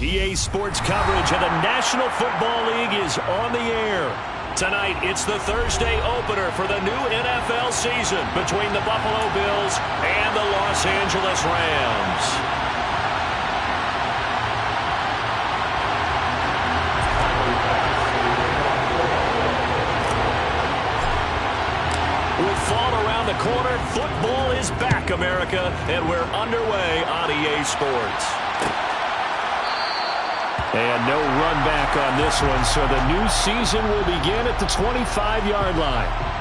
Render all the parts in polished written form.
EA Sports coverage of the National Football League is on the air. Tonight, it's the Thursday opener for the new NFL season between the Buffalo Bills and the Los Angeles Rams. With fall around the corner, football is back, America, and we're underway on EA Sports. And no run back on this one, so the new season will begin at the 25-yard line.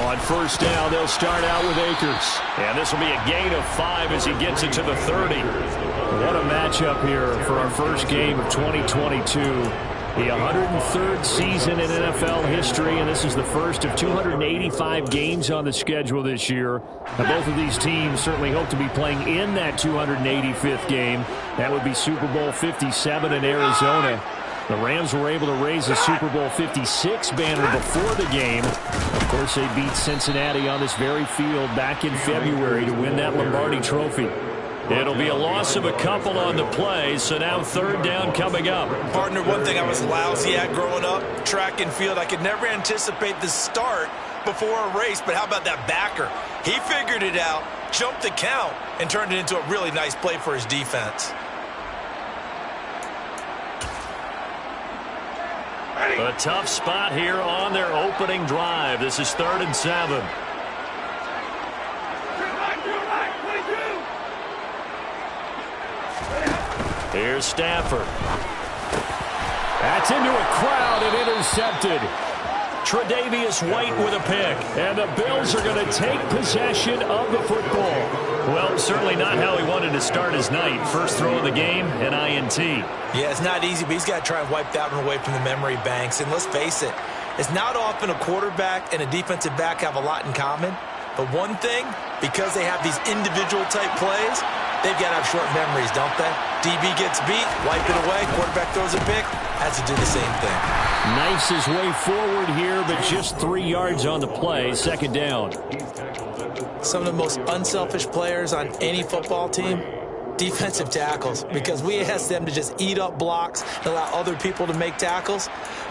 On first down, they'll start out with Akers. And this will be a gain of 5 as he gets it to the 30. What a matchup here for our first game of 2022. The 103rd season in NFL history, and this is the first of 285 games on the schedule this year. Now, both of these teams certainly hope to be playing in that 285th game. That would be Super Bowl 57 in Arizona. The Rams were able to raise a Super Bowl 56 banner before the game. Of course, they beat Cincinnati on this very field back in February to win that Lombardi Trophy. It'll be a loss of a couple on the play, so now third down coming up. Partner, one thing I was lousy at growing up, track and field, I could never anticipate the start before a race, but how about that backer? He figured it out, jumped the count, and turned it into a really nice play for his defense. A tough spot here on their opening drive. This is 3rd and 7. Here's Stafford. That's into a crowd and intercepted. Tre'Davious White with a pick. And the Bills are going to take possession of the football. Well, certainly not how he wanted to start his night. First throw of the game, an INT. Yeah, it's not easy, but he's got to try and wipe that one away from the memory banks. And let's face it, it's not often a quarterback and a defensive back have a lot in common. But one thing, because they have these individual type plays, they've got to have short memories, don't they? DB gets beat, wipe it away, quarterback throws a pick, has to do the same thing. Knifes his way forward here, but just 3 yards on the play, 2nd down. Some of the most unselfish players on any football team, defensive tackles, because we ask them to just eat up blocks and allow other people to make tackles.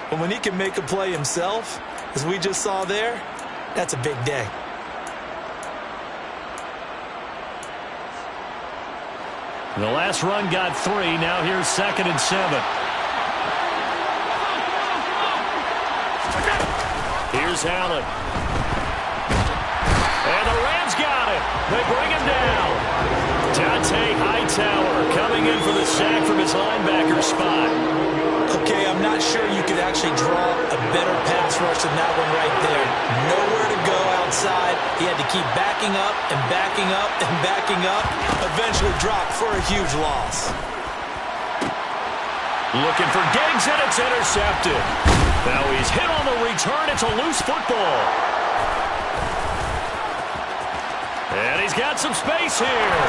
But when he can make a play himself, as we just saw there, that's a big day. The last run got 3. Now here's 2nd and 7. Here's Allen. And the Rams got it. They bring him down. Dante Hightower coming in for the sack from his linebacker spot. Okay, I'm not sure you could actually draw a better pass rush than that one right there. Nowhere to go outside. He had to keep backing up and backing up and backing up. Eventually dropped for a huge loss. Looking for Diggs, and it's intercepted. Now he's hit on the return. It's a loose football. And he's got some space here.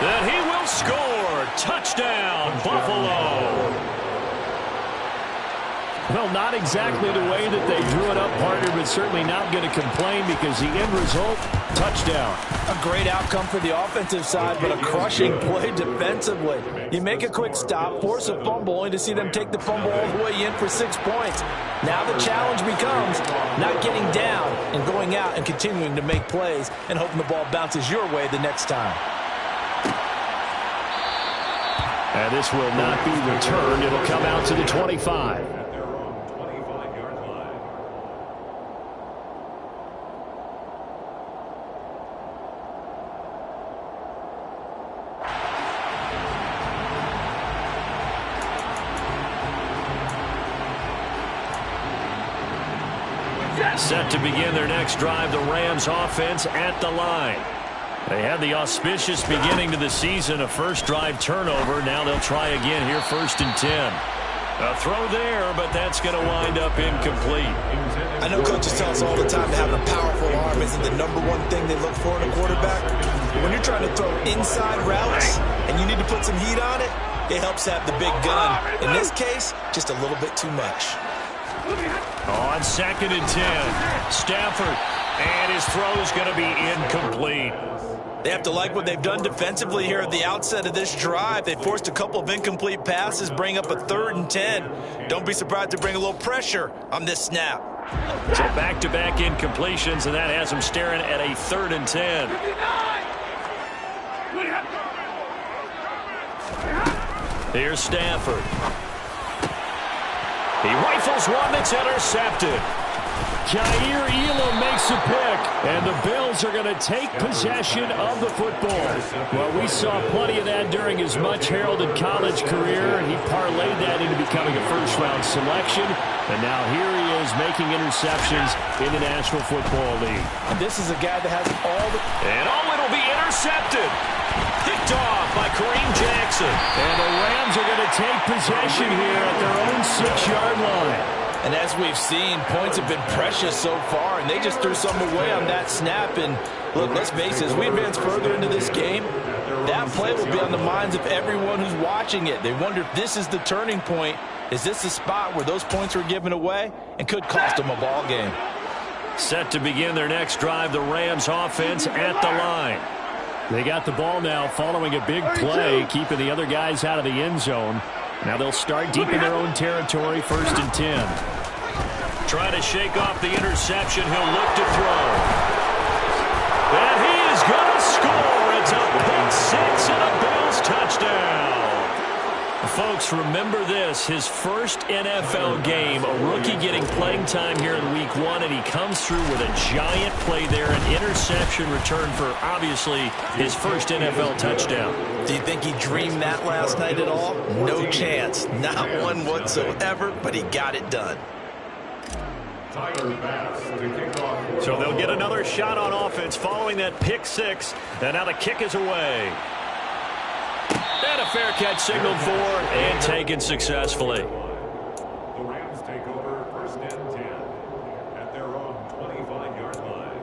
Then he will score. Touchdown, Buffalo. Well, not exactly the way that they drew it up, partner, but certainly not going to complain because the end result, touchdown. A great outcome for the offensive side, but a crushing play defensively. You make a quick stop, force a fumble, only to see them take the fumble all the way in for 6 points. Now the challenge becomes not getting down and going out and continuing to make plays and hoping the ball bounces your way the next time. And this will not be returned. It'll come out to the 25. Set to begin their next drive, the Rams offense at the line. They had the auspicious beginning to the season, a first drive turnover. Now they'll try again here, 1st and 10. A throw there, but that's going to wind up incomplete. I know coaches tell us all the time that having a powerful arm isn't the #1 thing they look for in a quarterback. But when you're trying to throw inside routes and you need to put some heat on it, it helps have the big gun. In this case, just a little bit too much. On 2nd and 10, Stafford, and his throw is going to be incomplete. They have to like what they've done defensively here at the outset of this drive. They forced a couple of incomplete passes, bring up a 3rd and 10. Don't be surprised to bring a little pressure on this snap. So back-to-back incompletions, and that has him staring at a 3rd and 10. Here's Stafford. He rifles one that's intercepted. Jair Elam makes a pick, and the Bills are going to take possession of the football. Well, we saw plenty of that during his much-heralded college career, and he parlayed that into becoming a first-round selection. And now here he is making interceptions in the National Football League. And this is a guy that has all the... And it'll be intercepted. Picked off by Kareem Jackson. And the Rams are going to take possession here at their own 6-yard line. And as we've seen, points have been precious so far, and they just threw some away on that snap. And look, let's face it, as we advance further into this game, that play will be on the minds of everyone who's watching it. They wonder if this is the turning point. Is this the spot where those points were given away and could cost them a ball game? Set to begin their next drive, the Rams offense at the line. They got the ball now following a big play, keeping the other guys out of the end zone. Now they'll start deep in their own territory, 1st and 10. Trying to shake off the interception. He'll look to throw. And he is going to score. It's a pick six and a Bills touchdown. Folks, remember this, his first NFL game, a rookie getting playing time here in week 1, and he comes through with a giant play there, an interception return for, obviously, his first NFL touchdown. Do you think he dreamed that last night at all? No chance. Not one whatsoever, but he got it done. So they'll get another shot on offense following that pick six, and now the kick is away. And a fair catch signaled for and taken successfully. The Rams take over 1st and 10 at their own 25-yard line.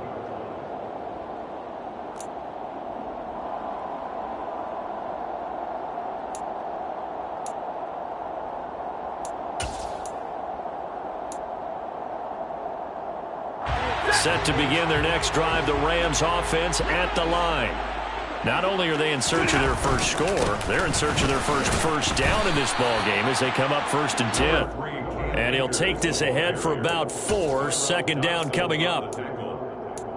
Set to begin their next drive, the Rams offense at the line. Not only are they in search of their first score, they're in search of their first down in this ball game as they come up 1st and 10. And he'll take this ahead for about 4, 2nd down coming up.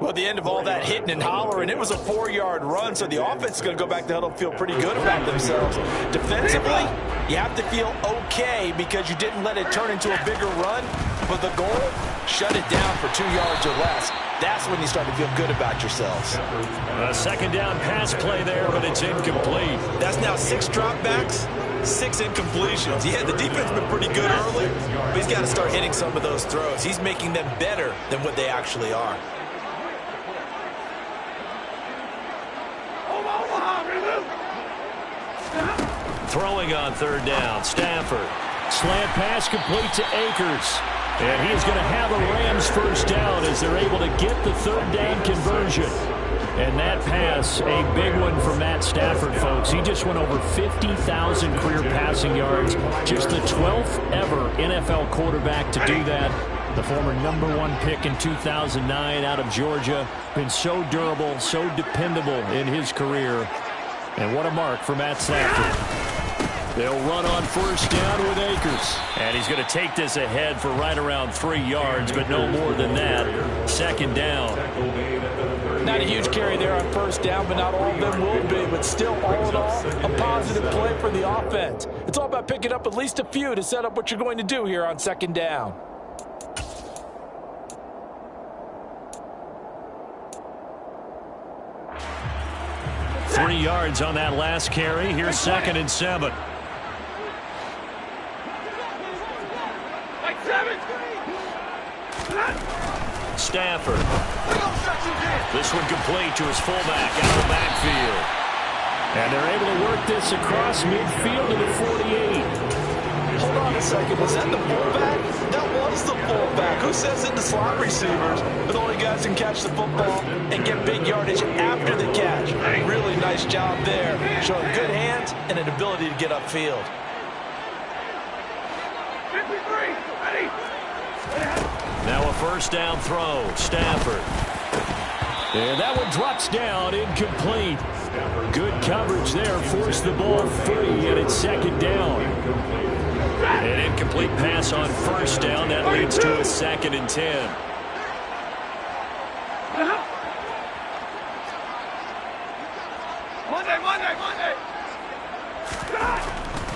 Well, the end of all that hitting and hollering, it was a 4-yard run, so the offense is going to go back to huddle and feel pretty good about themselves. Defensively, you have to feel okay because you didn't let it turn into a bigger run, but the goal, shut it down for 2 yards or less. That's when you start to feel good about yourselves. A 2nd down pass play there, but it's incomplete. That's now 6 dropbacks, 6 incompletions. Yeah, the defense has been pretty good early, but he's got to start hitting some of those throws. He's making them better than what they actually are. Throwing on 3rd down, Stafford. Slant pass complete to Akers. And he is going to have a Rams first down as they're able to get the 3rd down conversion. And that pass, a big one from Matt Stafford, folks. He just went over 50,000 career passing yards. Just the 12th ever NFL quarterback to do that. The former #1 pick in 2009 out of Georgia. Been so durable, so dependable in his career. And what a mark for Matt Stafford. They'll run on 1st down with Akers. And he's going to take this ahead for right around 3 yards, but no more than that. 2nd down. Not a huge carry there on 1st down, but not all of them will be. But still, all in all, a positive play for the offense. It's all about picking up at least a few to set up what you're going to do here on 2nd down. Three yards on that last carry. Here's 2nd and 7. Stafford This one complete to his fullback out of the backfield. And they're able to work this across midfield to the 48. Hold on a second. Was that the fullback? That was the fullback. Who says that the slot receivers are the only guys who can catch the football and get big yardage after the catch? Really nice job there, showing good hands and an ability to get upfield. Now a first down throw. Stafford. And that one drops down, incomplete. Good coverage there, forced the ball free, and it's second down. An incomplete pass on first down. That leads to a 2nd and 10. Monday.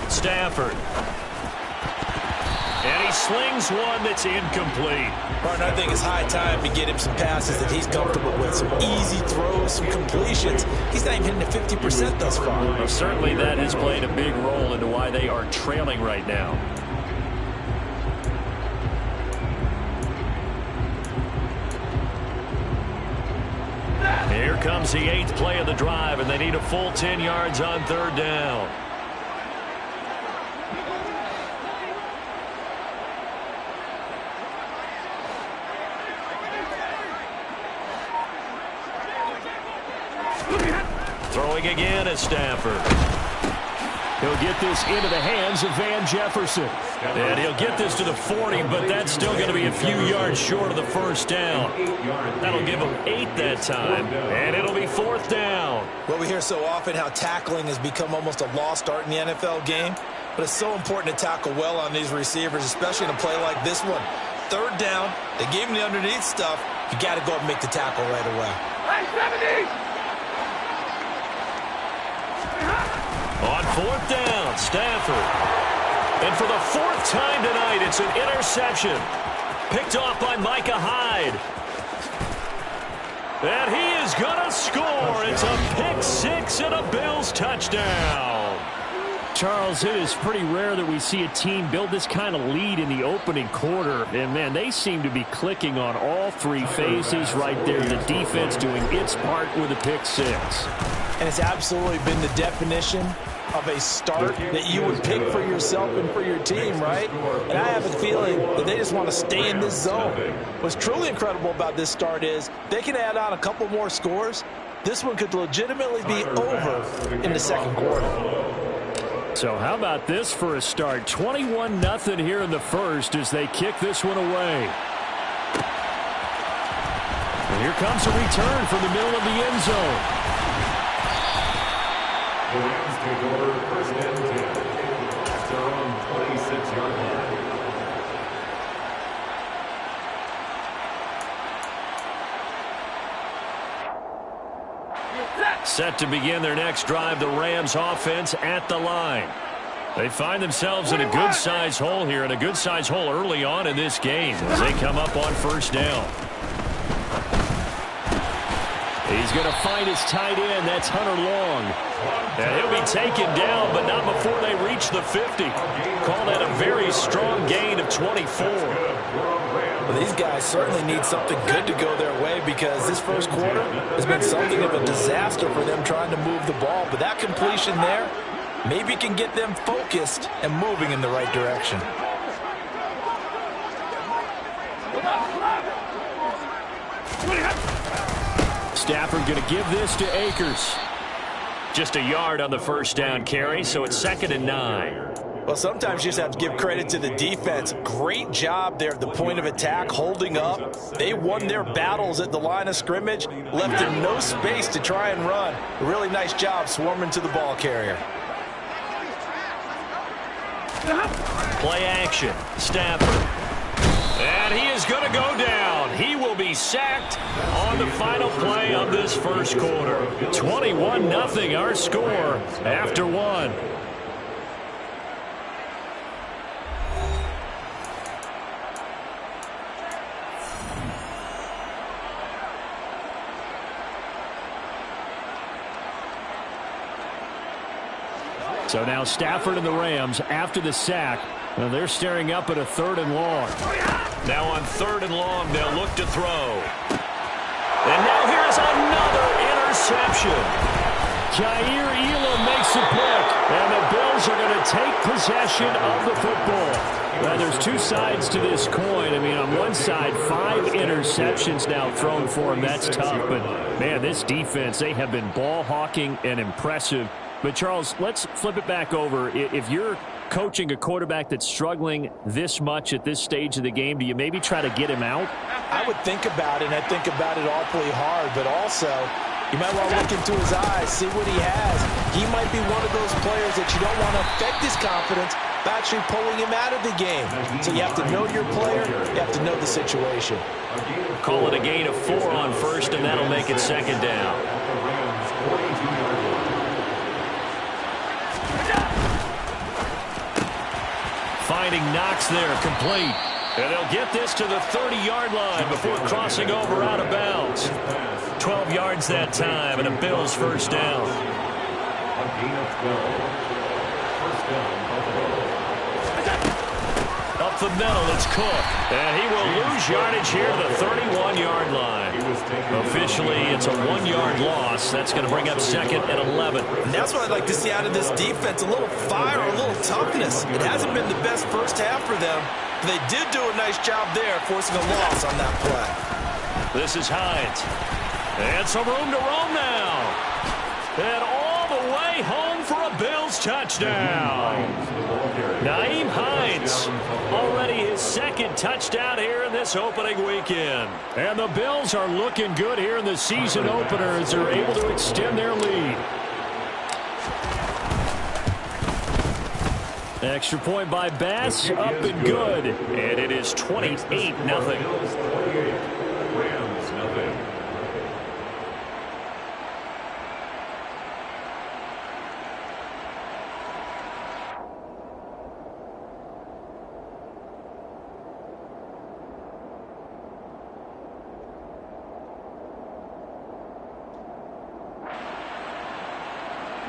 Stafford. And he slings one that's incomplete. Martin, I think it's high time to get him some passes that he's comfortable with. Some easy throws, some completions. He's not even hitting the 50% thus far. Well, certainly that has played a big role into why they are trailing right now. Here comes the 8th play of the drive, and they need a full 10 yards on 3rd down. Throwing again is Stafford. He'll get this into the hands of Van Jefferson. And he'll get this to the 40, but that's still going to be a few yards short of the first down. That'll give him 8 that time, and it'll be 4th down. Well, we hear so often how tackling has become almost a lost art in the NFL game, but it's so important to tackle well on these receivers, especially in a play like this one. 3rd down, they gave him the underneath stuff. You got to go and make the tackle right away. Hey, 70! On 4th down, Stafford. And for the 4th time tonight, it's an interception. Picked off by Micah Hyde. And he is going to score. It's a pick 6 and a Bills touchdown. Charles, it is pretty rare that we see a team build this kind of lead in the opening quarter. And, man, they seem to be clicking on all 3 phases right there. The defense doing its part with a pick 6. And it's absolutely been the definition of a start that you would pick for yourself and for your team, right? And I have a feeling that they just want to stay in this zone. What's truly incredible about this start is they can add on a couple more scores. This one could legitimately be over in the 2nd quarter. So how about this for a start? 21-0 here in the 1st as they kick this one away. And here comes a return from the middle of the end zone. The Rams take over 1st and 10 at their own 26-yard line. Set to begin their next drive, the Rams offense at the line. They find themselves in a good-sized hole here, and a good-sized hole early on in this game as they come up on 1st down. He's going to find his tight end. That's Hunter Long. And he'll be taken down, but not before they reach the 50. Call that a very strong gain of 24. Well, these guys certainly need something good to go their way because this 1st quarter has been something of a disaster for them trying to move the ball. But that completion there maybe can get them focused and moving in the right direction. Stafford going to give this to Akers. Just a yard on the 1st down carry, so it's 2nd and 9. Well, sometimes you just have to give credit to the defense. Great job there at the point of attack, holding up. They won their battles at the line of scrimmage, left them no space to try and run. A really nice job swarming to the ball carrier. Play action. Stafford. And he is going to go down. He will be sacked on the final play of this 1st quarter. 21-0 our score after 1. So now Stafford and the Rams after the sack. Well, they're staring up at a 3rd and long. Now on 3rd and long, they'll look to throw. And now here's another interception. Jair Elam makes the pick, and the Bills are going to take possession of the football. Now, there's two sides to this coin. I mean, on one side, 5 interceptions now thrown for him. That's tough. But, man, this defense, they have been ball hawking and impressive. But, Charles, let's flip it back over. If you're coaching a quarterback that's struggling this much at this stage of the game, do you maybe try to get him out? I would think about it, and I think about it awfully hard. But also, you might want to look into his eyes, see what he has. He might be one of those players that you don't want to affect his confidence by actually pulling him out of the game. So you have to know your player. You have to know the situation. Call it a gain of 4 on first, and that'll make it second down. Finding Knox there, complete. And they'll get this to the 30-yard line before crossing over out of bounds. 12 yards that time, and a Bills first down. A gain of 12. First down, Buffalo. Up the middle, it's Cook. And he will lose yardage here to the 31-yard line. Officially, it's a 1-yard loss. That's going to bring up second and 11. And that's what I'd like to see out of this defense, a little fire, a little toughness. It hasn't been the best first half for them, but they did do a nice job there, forcing a loss on that play. This is Hines. And some room to roam now. And all the way home for a Bills touchdown. Nyheim Hines, already his second touchdown here in this opening weekend. And the Bills are looking good here in the season opener as they're able to extend their lead. Extra point by Bass, up and good. And it is 28-0. Rams, nothing.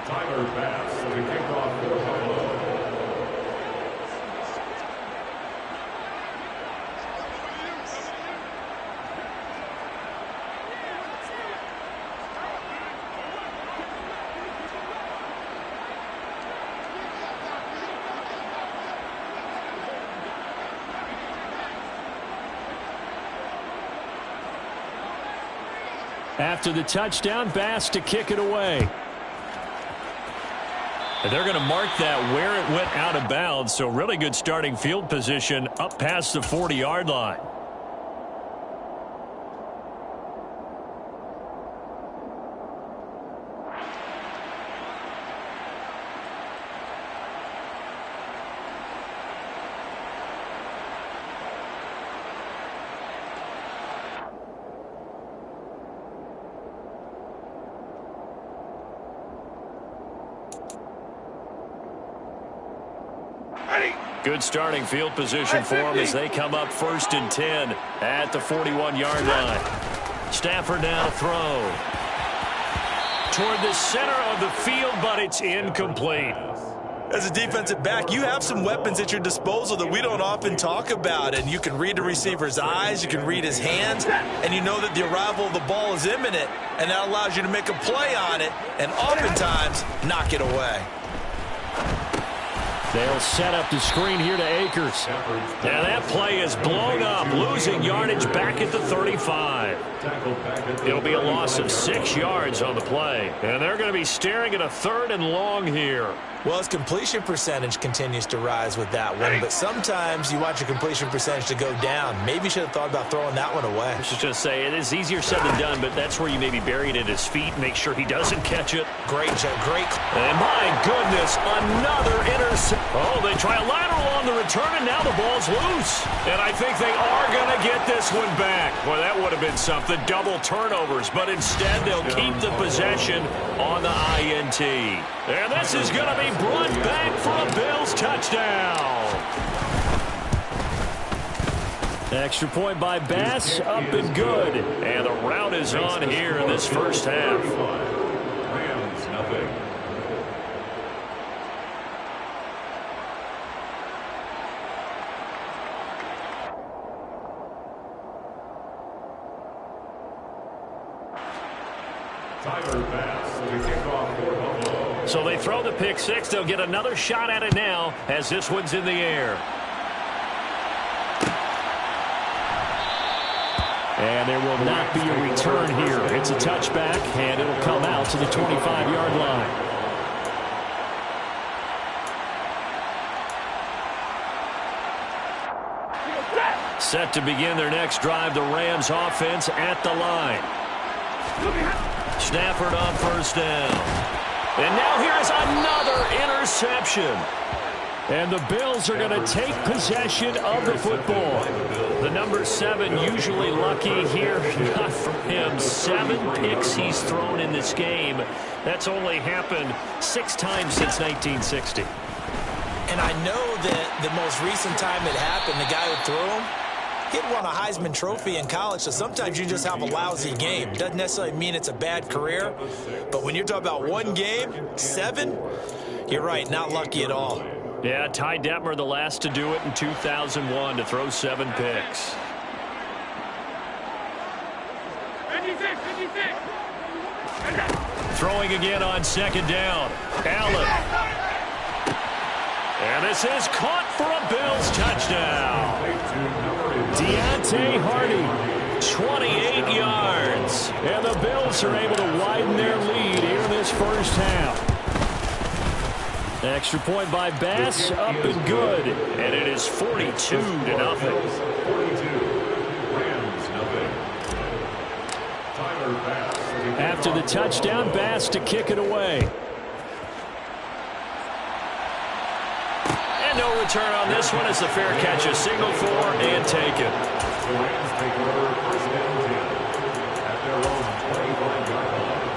Tyler Bass to kick off for Buffalo. After the touchdown, Bass to kick it away. And they're going to mark that where it went out of bounds, so really good starting field position up past the 40-yard line. Good starting field position for them as they come up 1st and 10 at the 41-yard line. Stafford now to throw. Toward the center of the field, but it's incomplete. As a defensive back, you have some weapons at your disposal that we don't often talk about, and you can read the receiver's eyes, you can read his hands, and you know that the arrival of the ball is imminent, and that allows you to make a play on it and oftentimes knock it away. They'll set up the screen here to Akers. Now that play is blown up, losing yardage back at the 35. It'll be a loss of 6 yards on the play. And they're going to be staring at a 3rd and long here. Well, his completion percentage continues to rise with that one, but sometimes you want your completion percentage to go down. Maybe you should have thought about throwing that one away. I should just say, it is easier said than done, but that's where you maybe bury it at his feet and make sure he doesn't catch it. Great job, great. And my goodness, another interception. Oh, they try a lateral on the return, and now the ball's loose. And I think they are going to get this one back. Well, that would have been something, double turnovers, but instead they'll keep the possession on the INT. And this is going to be brought back for a Bills touchdown. Extra point by Bass, up and good. And the route is on here in this first half. Rams, nothing. So they throw the pick six. They'll get another shot at it now as this one's in the air. And there will not be a return here. It's a touchback, and it'll come out to the 25-yard line. Set to begin their next drive, the Rams offense at the line. Stafford on first down. And now here's another interception. And the Bills are going to take possession of the football. The number 7 usually lucky here. Not for him. 7 picks he's thrown in this game. That's only happened 6 times since 1960. And I know that the most recent time it happened, the guy who threw him, he'd won a Heisman Trophy in college, so sometimes you just have a lousy game. Doesn't necessarily mean it's a bad career, but when you're talking about one game, 7, you're right, not lucky at all. Yeah, Ty Detmer, the last to do it in 2001, to throw 7 picks. 56. Throwing again on second down. Allen. And this is caught for a Bills touchdown. Deontay Hardy, 28 yards. And the Bills are able to widen their lead here in this first half. Extra point by Bass, up and good. And it is 42-0. After the touchdown, Bass to kick it away. And no return on this one as the fair catch is signaled for and taken. The Rams take over first and 10 at their own 25-yard line.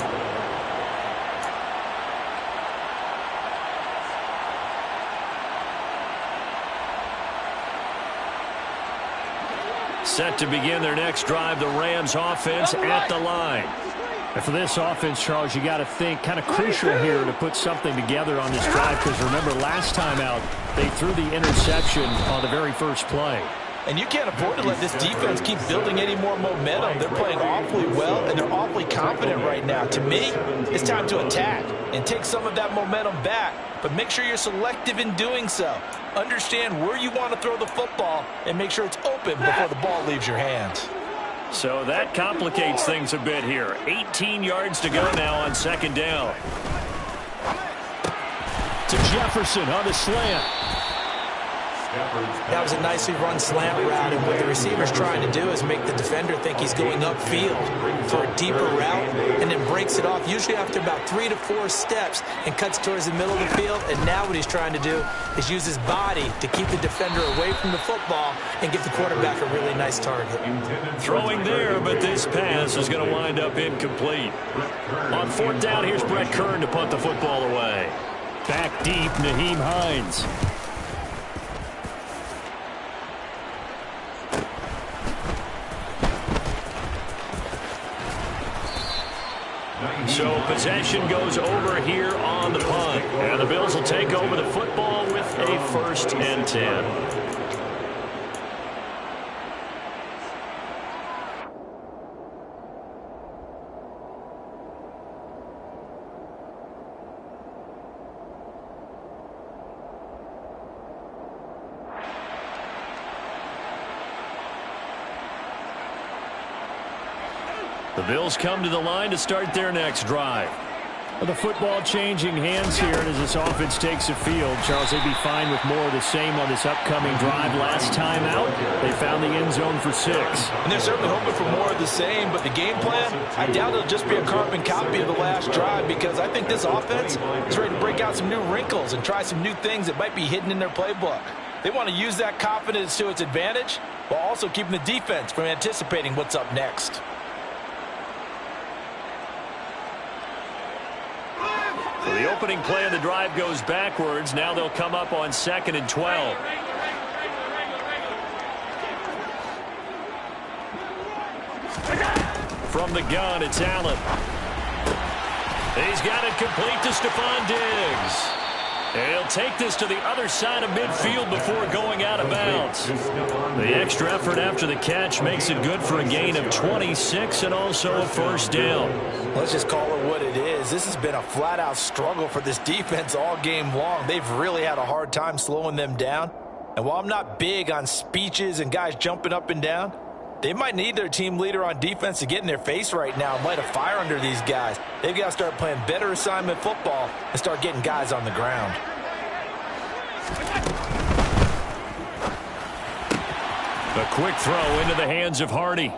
Set to begin their next drive, the Rams offense at the line. And for this offense, Charles, you got to think kind of crucial here to put something together on this drive, because remember last time out they threw the interception on the very first play. And you can't afford to let this defense keep building any more momentum. They're playing awfully well, and they're awfully confident right now. To me, it's time to attack and take some of that momentum back, but make sure you're selective in doing so. Understand where you want to throw the football and make sure it's open before the ball leaves your hands. So that complicates things a bit here. 18 yards to go now on second down. To Jefferson on the slant. That was a nicely run slant route, and what the receiver's trying to do is make the defender think he's going upfield for a deeper route, and then breaks it off, usually after about 3 to 4 steps, and cuts towards the middle of the field. And now what he's trying to do is use his body to keep the defender away from the football and give the quarterback a really nice target. Throwing there, but this pass is going to wind up incomplete. On fourth down, here's Brett Kern to punt the football away. Back deep, Nyheim Hines. So possession goes over here on the punt. And the Bills will take over the football with a 1st and 10. The Bills come to the line to start their next drive. The football changing hands here, and as this offense takes the field, Charles, they'd be fine with more of the same on this upcoming drive. Last time out, they found the end zone for 6. And they're certainly hoping for more of the same, but the game plan, I doubt it'll just be a carbon copy of the last drive, because I think this offense is ready to break out some new wrinkles and try some new things that might be hidden in their playbook. They want to use that confidence to its advantage while also keeping the defense from anticipating what's up next. So the opening play of the drive goes backwards. Now they'll come up on 2nd and 12. From the gun, it's Allen. He's got it complete to Stephon Diggs. And he'll take this to the other side of midfield before going out of bounds. The extra effort after the catch makes it good for a gain of 26 and also a first down. Let's just call it what it is. This has been a flat-out struggle for this defense all game long. They've really had a hard time slowing them down. And while I'm not big on speeches and guys jumping up and down, they might need their team leader on defense to get in their face right now and light a fire under these guys. They've got to start playing better assignment football and start getting guys on the ground. A quick throw into the hands of Hardy.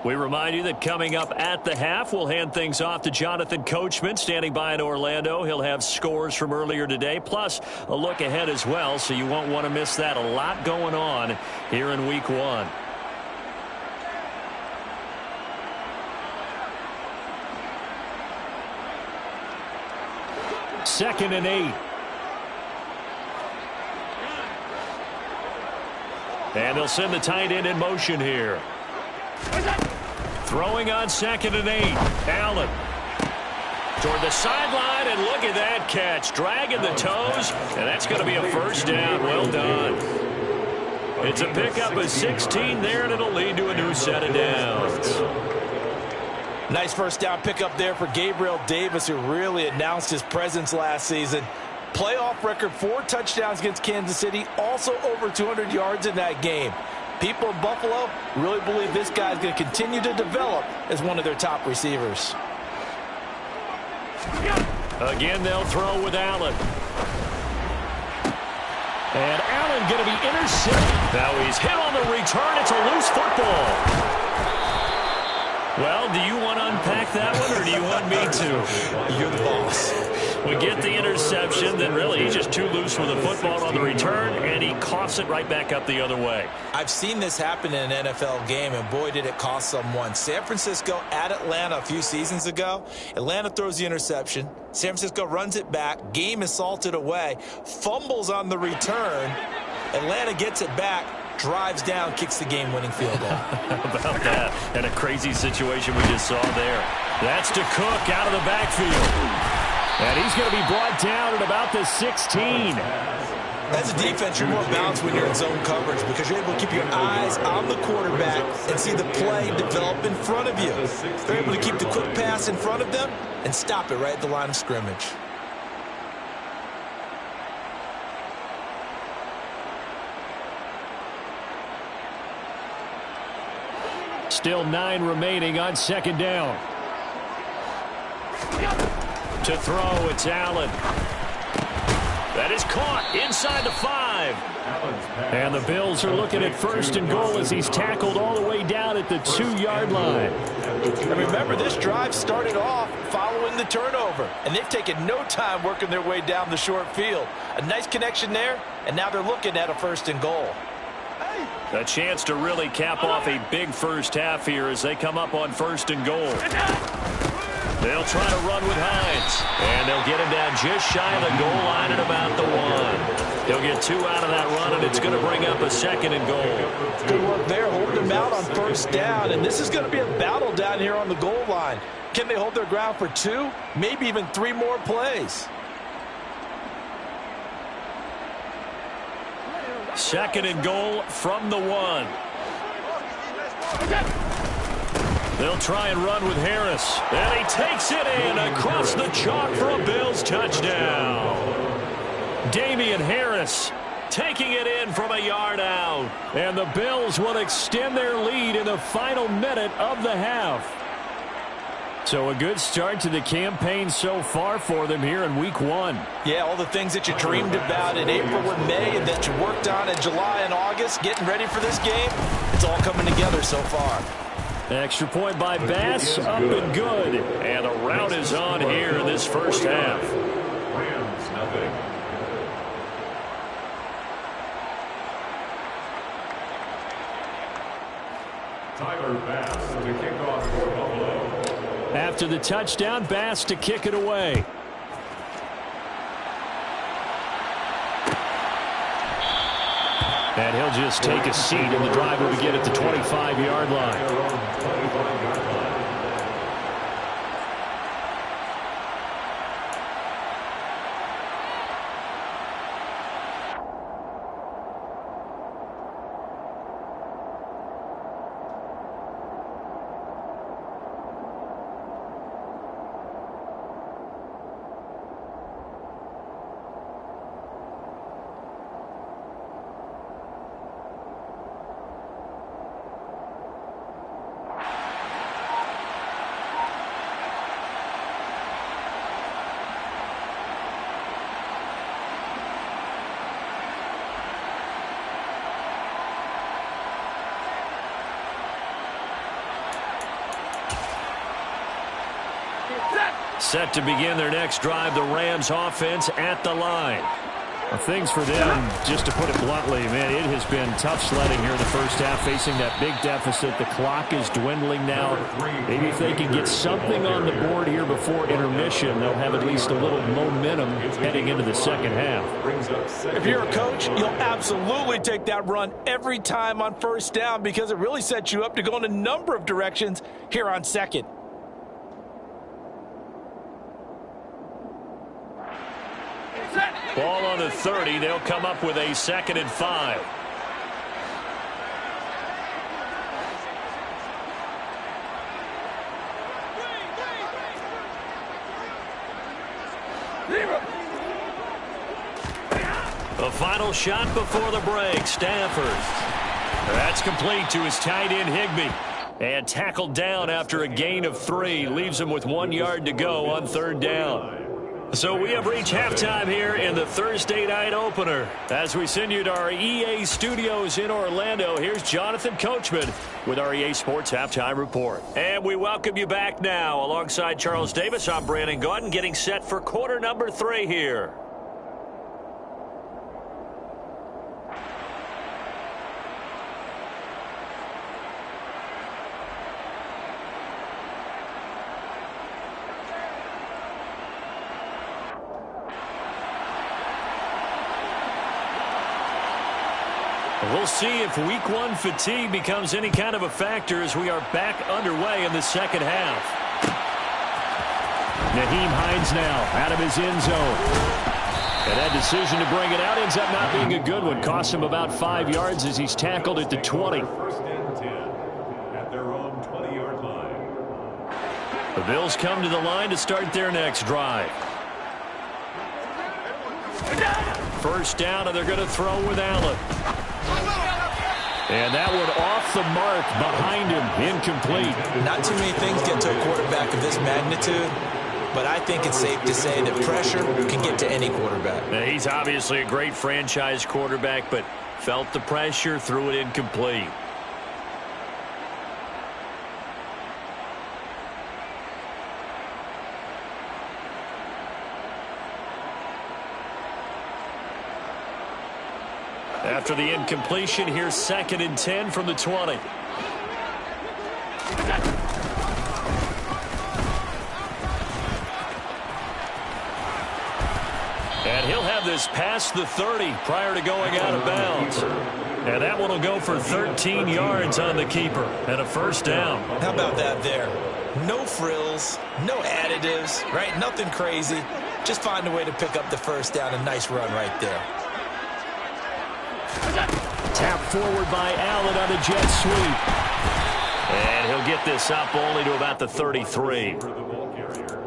We remind you that coming up at the half, we'll hand things off to Jonathan Coachman standing by in Orlando. He'll have scores from earlier today, plus a look ahead as well, so you won't want to miss that. A lot going on here in Week 1. Second and 8. And they'll send the tight end in motion here. Throwing on second and 8. Allen toward the sideline, and look at that catch. Dragging the toes, and that's going to be a first down. Well done. It's a pickup of 16 there, and it'll lead to a new set of downs. Nice first down pickup there for Gabriel Davis, who really announced his presence last season. Playoff record, 4 touchdowns against Kansas City, also over 200 yards in that game. People in Buffalo really believe this guy's going to continue to develop as one of their top receivers. Again, they'll throw with Allen. And Allen going to be intercepted. Now he's hit on the return. It's a loose football. Well, do you want to unpack that one, or do you want me to? You're the boss. We get the interception, then really he's just too loose with the football on the return, and he coughs it right back up the other way. I've seen this happen in an NFL game, and boy, did it cost someone. San Francisco at Atlanta a few seasons ago. Atlanta throws the interception. San Francisco runs it back. Game is salted away. Fumbles on the return. Atlanta gets it back. Drives down, kicks the game-winning field goal. How about that? And a crazy situation we just saw there. That's to Cook out of the backfield. And he's going to be brought down at about the 16. As a defense, you're more balanced when you're in zone coverage because you're able to keep your eyes on the quarterback and see the play develop in front of you. They're able to keep the quick pass in front of them and stop it right at the line of scrimmage. Still 9 remaining on second down. To throw, it's Allen. That is caught inside the 5. And the Bills are looking at first and goal as he's tackled all the way down at the 2-yard line. And remember, this drive started off following the turnover, and they've taken no time working their way down the short field. A nice connection there, and now they're looking at a first and goal. A chance to really cap off a big first half here as they come up on first and goal. They'll try to run with Hines, and they'll get him down just shy of the goal line at about the 1. He'll get 2 out of that run, and it's going to bring up a second and goal. Good work there, holding him out on first down, and this is going to be a battle down here on the goal line. Can they hold their ground for 2, maybe even 3 more plays? Second and goal from the 1. They'll try and run with Harris. And he takes it in across the chalk for a Bills touchdown. Damian Harris taking it in from a yard out. And the Bills will extend their lead in the final minute of the half. So a good start to the campaign so far for them here in Week 1. Yeah, all the things that you dreamed about in April and May and that you worked on in July and August, getting ready for this game, it's all coming together so far. Extra point by Bass, up and good. And the route is on here in this first half. Rams, nothing. Tyler Bass to kick off for Buffalo. After the touchdown, Bass to kick it away. And he'll just take a seat, and the drive will begin at the 25-yard line. Set to begin their next drive, the Rams offense at the line. Well, things for them, just to put it bluntly, man, it has been tough sledding here in the first half, facing that big deficit. The clock is dwindling now. Maybe if they can get something on the board here before intermission, they'll have at least a little momentum heading into the second half. If you're a coach, you'll absolutely take that run every time on first down because it really sets you up to go in a number of directions here on second. Ball on the 30. They'll come up with a 2nd and 5. The final shot before the break. Stafford. That's complete to his tight end, Higbee. And tackled down after a gain of 3. Leaves him with 1 yard to go on 3rd down. So we have reached halftime here in the Thursday night opener. As we send you to our EA studios in Orlando, here's Jonathan Coachman with our EA Sports Halftime Report. And we welcome you back now. Alongside Charles Davis, I'm Brandon Gaudin, getting set for quarter number 3 here. We'll see if week 1 fatigue becomes any kind of a factor as we are back underway in the second half. Nyheim Hines now out of his end zone. And that decision to bring it out ends up not being a good one. Costs him about 5 yards as he's tackled at the 20. 1st and 10 at their own 20-yard line. The Bills come to the line to start their next drive. First down, and they're going to throw with Allen. And that one off the mark behind him, incomplete. Not too many things get to a quarterback of this magnitude, but I think it's safe to say that pressure can get to any quarterback. Now, he's obviously a great franchise quarterback, but felt the pressure, threw it incomplete. After the incompletion, here's 2nd and 10 from the 20. And he'll have this past the 30 prior to going out of bounds. And that one will go for 13 yards on the keeper and a first down. How about that there? No frills, no additives, right? Nothing crazy. Just find a way to pick up the first down. A nice run right there. Tap forward by Allen on a jet sweep. And he'll get this up only to about the 33.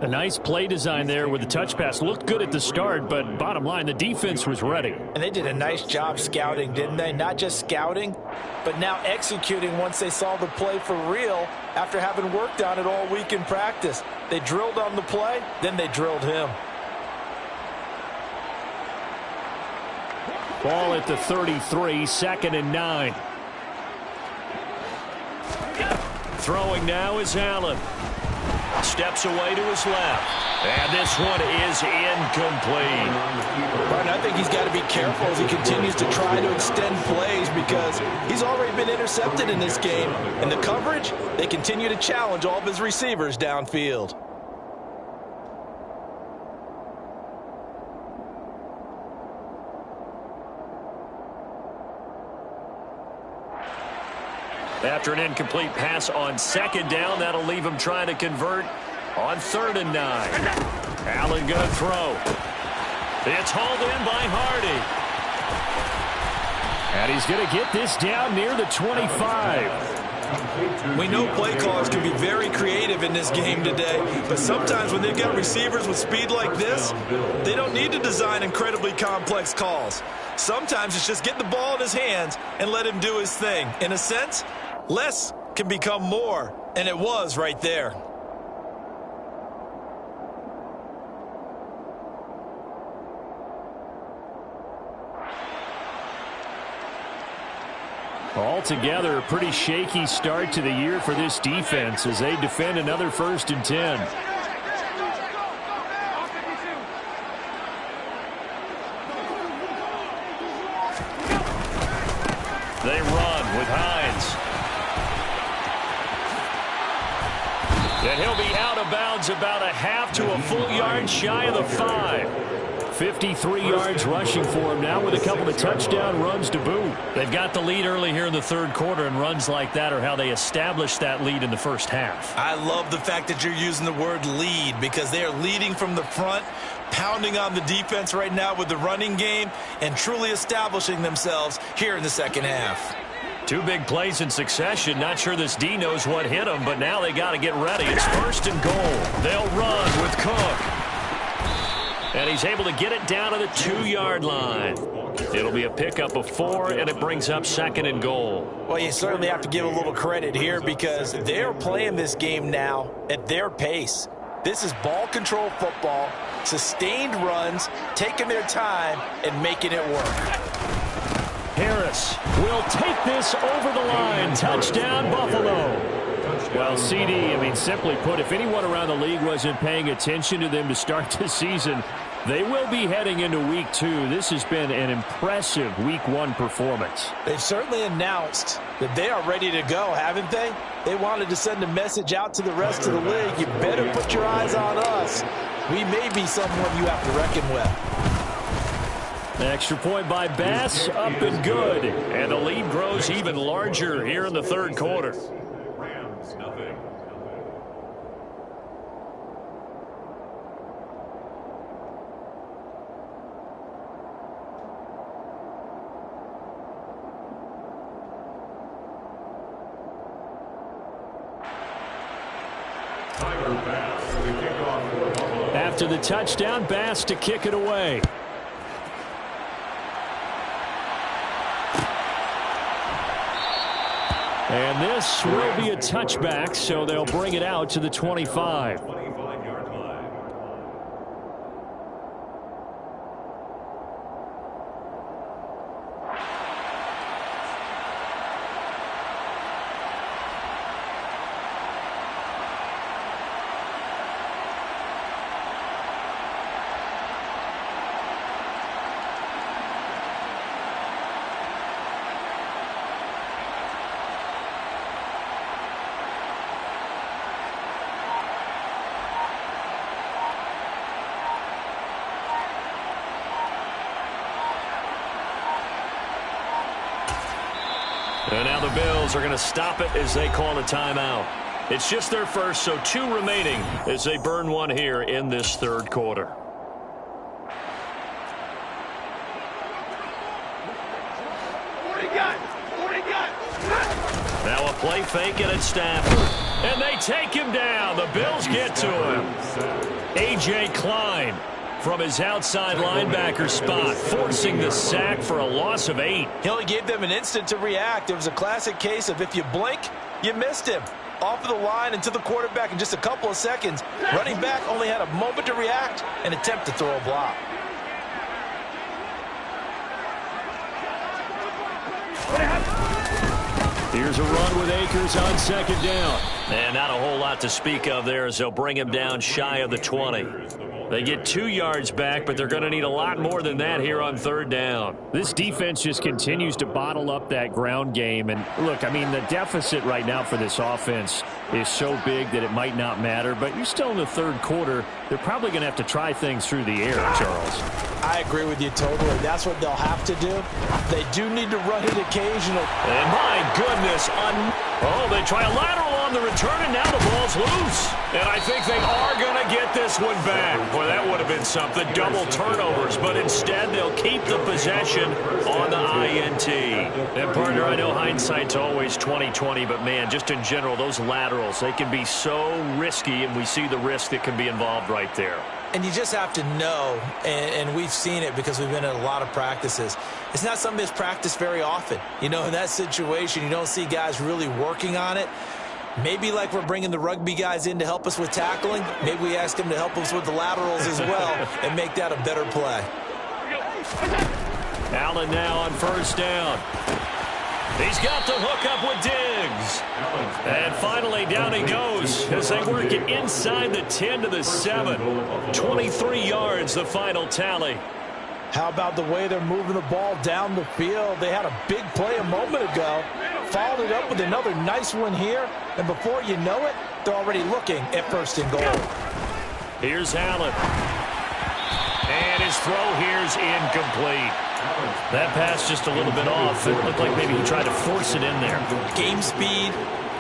A nice play design there with the touch pass. Looked good at the start, but bottom line, the defense was ready. And they did a nice job scouting, didn't they? Not just scouting, but now executing once they saw the play for real after having worked on it all week in practice. They drilled on the play, then they drilled him. Ball at the 33, 2nd and 9. Throwing now is Allen. Steps away to his left. And this one is incomplete. Martin, I think he's got to be careful as he continues to try to extend plays because he's already been intercepted in this game. And the coverage, they continue to challenge all of his receivers downfield. After an incomplete pass on 2nd down, that'll leave him trying to convert on 3rd and 9. Allen going to throw. It's hauled in by Hardy. And he's going to get this down near the 25. We know play callers can be very creative in this game today, but sometimes when they've got receivers with speed like this, they don't need to design incredibly complex calls. Sometimes it's just get the ball in his hands and let him do his thing. In a sense, less can become more, and it was right there. Altogether, a pretty shaky start to the year for this defense as they defend another 1st and 10. with Hines. And he'll be out of bounds about a half to a full yard shy of the 5. 53 yards rushing for him now with a couple of touchdown runs to boot. They've got the lead early here in the third quarter, and runs like that are how they established that lead in the first half. I love the fact that you're using the word lead, because they are leading from the front, pounding on the defense right now with the running game, and truly establishing themselves here in the second half. 2 big plays in succession. Not sure this D knows what hit him, but now they got to get ready. It's 1st and goal. They'll run with Cook. And he's able to get it down to the 2-yard line. It'll be a pickup of 4, and it brings up 2nd and goal. Well, you certainly have to give a little credit here, because they're playing this game now at their pace. This is ball control football, sustained runs, taking their time, and making it work. Harris will take this over the line. Touchdown, Buffalo. Well, CD, I mean, simply put, if anyone around the league wasn't paying attention to them to start the season, they will be heading into Week 2. This has been an impressive Week 1 performance. They've certainly announced that they are ready to go, haven't they? They wanted to send a message out to the rest of the league. You better put your eyes on us. We may be someone you have to reckon with. Extra point by Bass, up and good. And the lead grows even larger here in the third quarter. Rams, nothing. After the touchdown, Bass to kick it away. And this will be a touchback, so they'll bring it out to the 25. And now the Bills are going to stop it as they call a timeout. It's just their first, so 2 remaining as they burn one here in this third quarter. Now a play fake, and it's Stafford. And they take him down. The Bills get to him. A.J. Klein from his outside linebacker spot, forcing the sack for a loss of 8. He only gave them an instant to react. It was a classic case of if you blink, you missed him. Off of the line and to the quarterback in just a couple of seconds. Running back only had a moment to react and attempt to throw a block. Here's a run with Akers on second down. And not a whole lot to speak of there as they'll bring him down shy of the 20. They get 2 yards back, but they're going to need a lot more than that here on third down. This defense just continues to bottle up that ground game. And look, I mean, the deficit right now for this offense is so big that it might not matter. But you're still in the third quarter. They're probably going to have to try things through the air, Charles. I agree with you totally. That's what they'll have to do. They do need to run it occasionally. And my goodness, they try a lateral on the return, and now the ball's loose. And I think they are going to get this one back. Boy, that would have been something. Double turnovers, but instead they'll keep the possession on the INT. And, partner, I know hindsight's always 20/20, but, man, just in general, those laterals, they can be so risky, and we see the risk that can be involved right there. And you just have to know, and we've seen it because we've been at a lot of practices, it's not something that's practiced very often. You know, in that situation, you don't see guys really working on it. Maybe like we're bringing the rugby guys in to help us with tackling, maybe we ask them to help us with the laterals as well and make that a better play. Allen now on first down. He's got the hook up with Diggs. And finally, down he goes as they work it inside the 10 to the 7. 23 yards, the final tally. How about the way they're moving the ball down the field? They had a big play a moment ago. followed it up with another nice one here, and before you know it, they're already looking at 1st and goal. Here's Allen. And his throw here's incomplete. That pass just a little bit off. It looked like maybe he tried to force it in there. Game speed,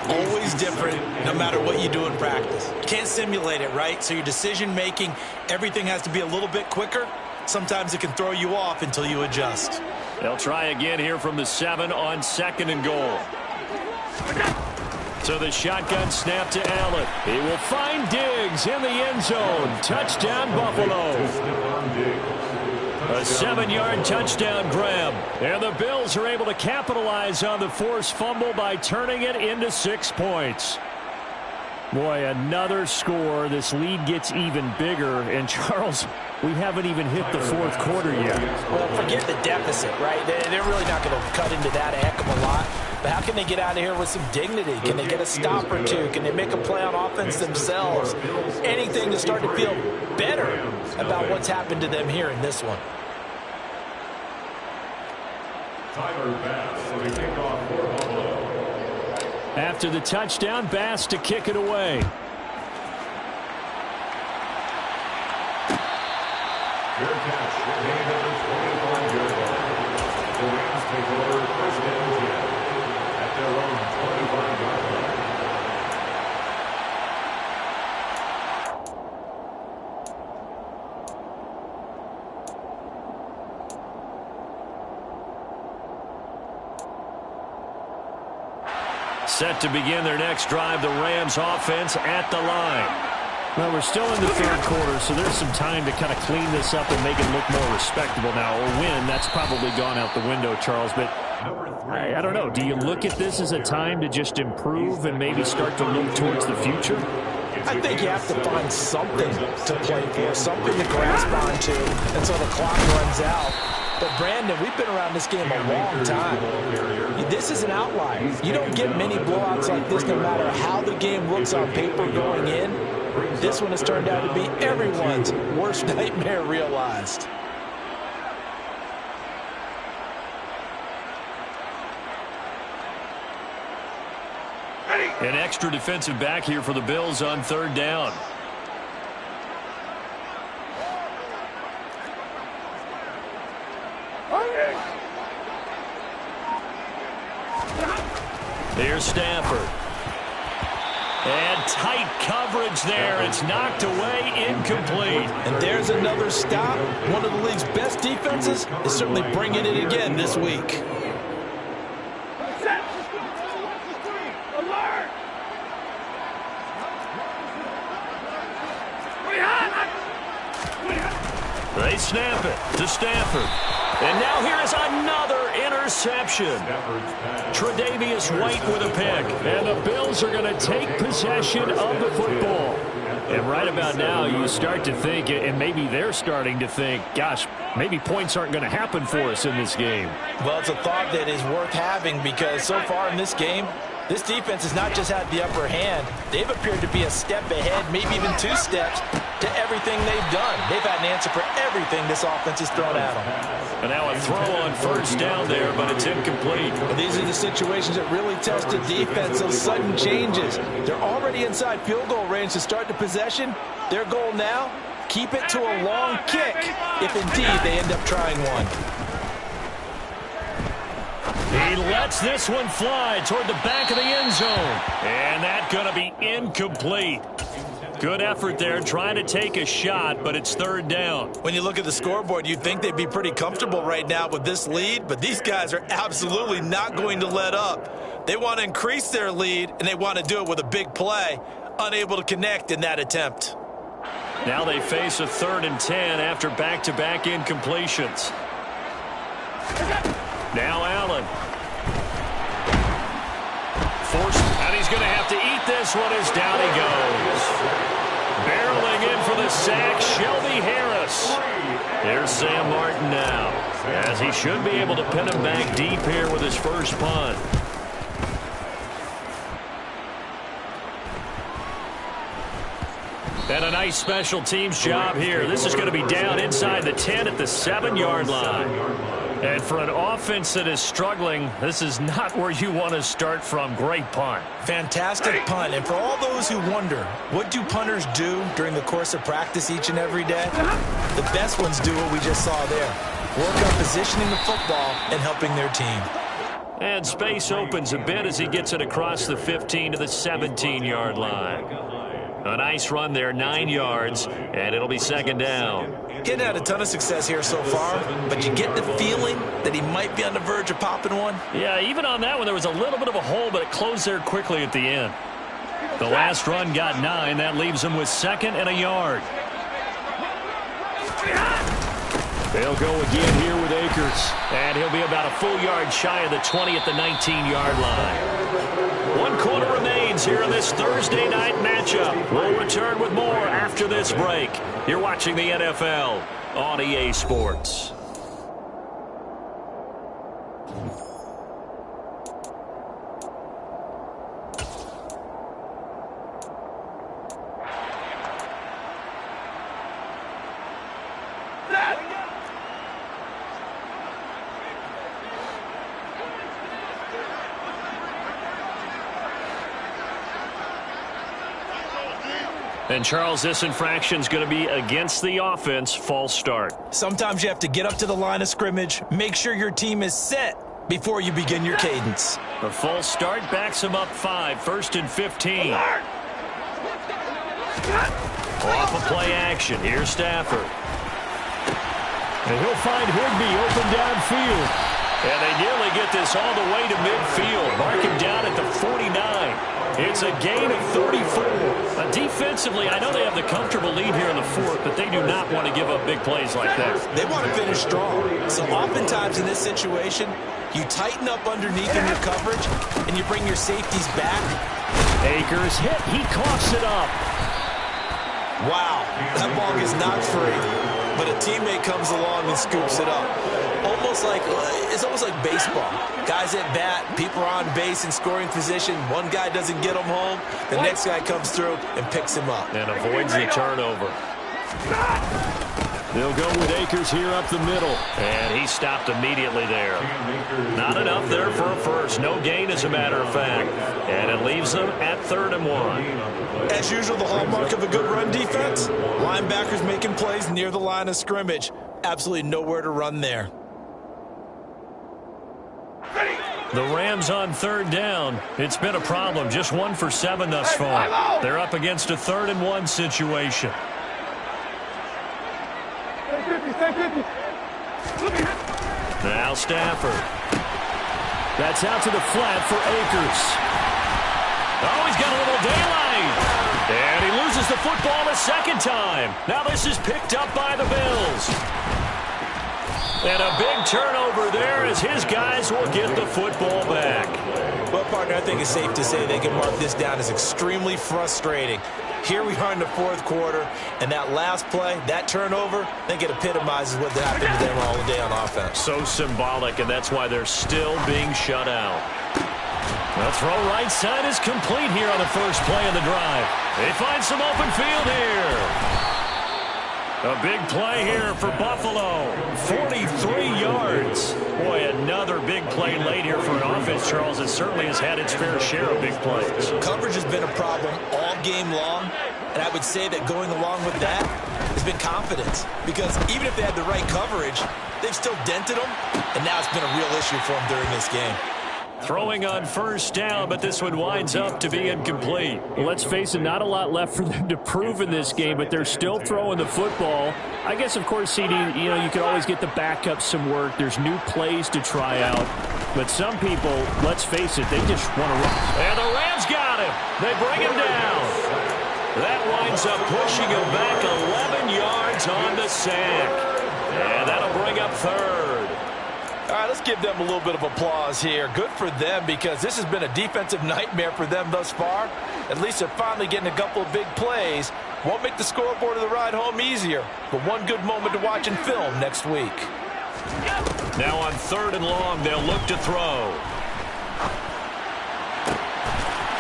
always different no matter what you do in practice. You can't simulate it, right? So your decision-making, everything has to be a little bit quicker. Sometimes it can throw you off until you adjust. They'll try again here from the 7 on 2nd and goal. So the shotgun snap to Allen. He will find Diggs in the end zone. Touchdown, Buffalo. A 7-yard touchdown grab. And the Bills are able to capitalize on the forced fumble by turning it into 6 points. Boy, another score. This lead gets even bigger. And, Charles, we haven't even hit the 4th quarter yet. Well, forget the deficit, right? They're really not going to cut into that a heck of a lot. But how can they get out of here with some dignity? Can they get a stop or two? Can they make a play on offense themselves? Anything to start to feel better about what's happened to them here in this one. Tyler Bass for the kickoff for Buffalo. After the touchdown, Bass to kick it away. Fair catch. Gain number 25 yard line. The Rams take over 1st and 10 at their own 25 yard line. Set to begin their next drive, the Rams offense at the line. Well, we're still in the 3rd quarter, so there's some time to kind of clean this up and make it look more respectable now. Or win, that's probably gone out the window, Charles. But I don't know. Do you look at this as a time to just improve and maybe start to look towards the future? I think you have to find something to play for, something to grasp onto until the clock runs out. But, Brandon, we've been around this game a long time. This is an outlier. You don't get many blowouts like this no matter how the game looks on paper going in. This one has turned out to be everyone's worst nightmare realized. An extra defensive back here for the Bills on 3rd down. Here's Stafford. And tight coverage there. It's knocked away, incomplete. And there's another stop. One of the league's best defenses is certainly bringing it again this week. They snap it to Stafford. And now here is another interception. Tre'Davious White with a pick. And the Bills are going to take possession of the football. And right about now, you start to think, and maybe they're starting to think, gosh, maybe points aren't going to happen for us in this game. Well, it's a thought that is worth having because so far in this game, this defense has not just had the upper hand. They've appeared to be a step ahead, maybe even 2 steps to everything they've done. They've had an answer for everything this offense has thrown at them. And now a throw on 1st down there, but it's incomplete. Well, these are the situations that really test the defense, those sudden changes. They're already inside field goal range to start the possession. Their goal now, keep it to a long kick if indeed they end up trying one. He lets this one fly toward the back of the end zone. And that's going to be incomplete. Good effort there, trying to take a shot, but it's 3rd down. When you look at the scoreboard, you'd think they'd be pretty comfortable right now with this lead, but these guys are absolutely not going to let up. They want to increase their lead, and they want to do it with a big play. Unable to connect in that attempt. Now they face a 3rd and 10 after back-to-back incompletions. Now Allen. Forced, and he's going to have to eat this one as down he goes. Barreling in for the sack, Shelby Harris. There's Sam Martin now, as he should be able to pin him back deep here with his first punt. And a nice special teams job here. This is going to be down inside the 10 at the 7-yard line. And for an offense that is struggling, this is not where you want to start from. Great punt. Fantastic punt. And for all those who wonder, what do punters do during the course of practice each and every day? The best ones do what we just saw there. Work on positioning the football and helping their team. And space opens a bit as he gets it across the 15 to the 17-yard line. A nice run there, 9 yards, and it'll be second down. Kid had a ton of success here so far, but you get the feeling that he might be on the verge of popping one. Yeah, even on that one, there was a little bit of a hole, but it closed there quickly at the end. The last run got 9. That leaves him with 2nd and a yard. They'll go again here with Akers, and he'll be about a full yard shy of the 20 at the 19-yard line. 1 quarter remains here in this Thursday night matchup. We'll return with more after this break. You're watching the NFL on EA Sports. And, Charles, this infraction is going to be against the offense. False start. Sometimes you have to get up to the line of scrimmage, make sure your team is set before you begin your cadence. A false start backs him up 5, 1st and 15. Off of play action. Here's Stafford. And he'll find Higbee open downfield. And they nearly get this all the way to midfield. Mark him down at the 49. It's a gain of 34. Defensively, I know they have the comfortable lead here in the 4th, but they do not want to give up big plays like that. They want to finish strong. So oftentimes in this situation, you tighten up underneath in your coverage, and you bring your safeties back. Akers hit. He coughs it up. Wow, that ball gets knocked free, but a teammate comes along and scoops it up. It's almost like baseball. Guys at bat, people are on base in scoring position. One guy doesn't get him home. The next guy comes through and picks him up. And avoids the turnover. They'll go with Akers here up the middle. And he stopped immediately there. Not enough there for a first. No gain, as a matter of fact. And it leaves them at 3rd and 1. As usual, the hallmark of a good run defense, linebackers making plays near the line of scrimmage. Absolutely nowhere to run there. The Rams on 3rd down. It's been a problem. Just 1 for 7 thus far. They're up against a 3rd and 1 situation. Now Stafford. That's out to the flat for Akers. Oh, he's got a little daylight. And he loses the football a 2nd time. Now this is picked up by the Bills. And a big turnover there as his guys will get the football back. Well, partner, I think it's safe to say they can mark this down as extremely frustrating. Here we are in the 4th quarter, and that last play, that turnover, I think it epitomizes what happened to them all day on offense. So symbolic, and that's why they're still being shut out. The throw right side is complete here on the first play of the drive. They find some open field here. A big play here for Buffalo. 43 yards. Boy, another big play late here for an offense, Charles, that certainly has had its fair share of big plays. Coverage has been a problem all game long, and I would say that going along with that has been confidence. Because even if they had the right coverage, they've still dented them, and now it's been a real issue for them during this game. Throwing on 1st down, but this one winds up to be incomplete. Well, let's face it, not a lot left for them to prove in this game, but they're still throwing the football. I guess, of course, CD, you could always get the backup some work. There's new plays to try out. But some people, let's face it, they just want to run. And the Rams got him. They bring him down. That winds up pushing him back 11 yards on the sack. And that'll bring up 3rd. All right, let's give them a little bit of applause here. Good for them, because this has been a defensive nightmare for them thus far. At least they're finally getting a couple of big plays. Won't make the scoreboard of the ride home easier, but one good moment to watch in film next week. Now on 3rd and long, they'll look to throw.